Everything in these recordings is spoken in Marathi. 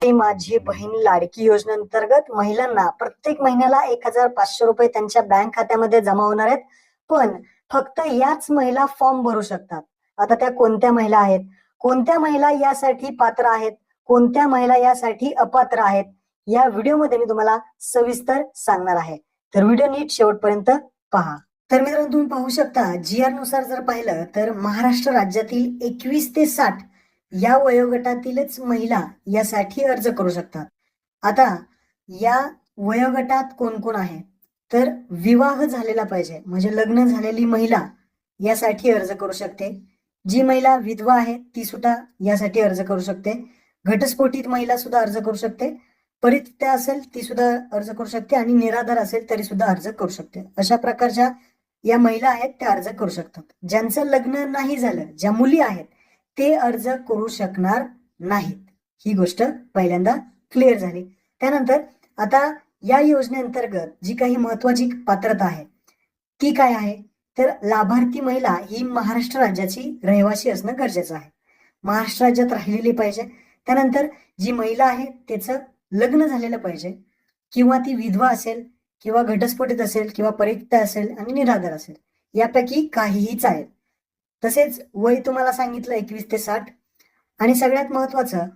लाडकी माझी बहीण लाडकी योजनेअंतर्गत महिलांना प्रत्येक महिन्याला 1,500 रुपये त्यांच्या बँक खात्यामध्ये जमा होणार आहेत. पण फक्त याच महिला फॉर्म भरू शकतात. आता त्या कोणत्या महिला आहेत, कोणत्या महिला यासाठी पात्र आहेत, कोणत्या महिला यासाठी अपात्र आहेत, या व्हिडिओमध्ये मी तुम्हाला सविस्तर सांगणार आहे. तर व्हिडिओ नीट शेवटपर्यंत पहा. तर मित्रांनो, तुम्ही पाहू शकता GR नुसार जर पाहिलं तर महाराष्ट्र राज्यातील 21 ते 60 या वयोगटातीलच महिला यासाठी अर्ज करू शकतात. आता या वयोगटात कोण कोण आहे, तर विवाह झालेला पाहिजे म्हणजे लग्न झालेली महिला यासाठी अर्ज करू शकते. जी महिला विधवा आहे ती सुद्धा यासाठी अर्ज करू शकते. घटस्फोटित महिला सुद्धा अर्ज करू शकते. परित्यक्ता असेल ती सुद्धा अर्ज करू शकते आणि निराधार असेल तरी सुद्धा अर्ज करू शकते. अशा प्रकारच्या या महिला आहेत त्या अर्ज करू शकतात. ज्यांचं लग्न नाही झालं, ज्या मुली आहेत ते अर्ज करू शकणार नाहीत. ही गोष्ट पहिल्यांदा क्लिअर झाली. त्यानंतर आता या योजनेअंतर्गत जी काही महत्वाची पात्रता आहे ती काय आहे, तर लाभार्थी महिला ही महाराष्ट्र राज्याची रहिवासी असणं गरजेचं आहे. महाराष्ट्र राज्यात राहिलेली पाहिजे. त्यानंतर जी महिला आहे त्याचं लग्न झालेलं पाहिजे, किंवा ती विधवा असेल किंवा घटस्फोटित असेल किंवा परित्यक्ता असेल आणि निराधार असेल, यापैकी काहीही चालेल. तसेच वय तुम्हाला सांगितलं 21 ते 60. आणि सगळ्यात महत्वाचं,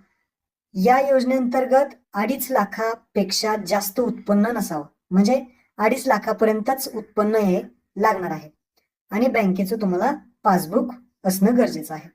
या योजनेअंतर्गत 2.5 लाखापेक्षा जास्त उत्पन्न नसावं. म्हणजे 2.5 लाखापर्यंतच उत्पन्न हे लागणार आहे आणि बँकेचं तुम्हाला पासबुक असणं गरजेचं आहे.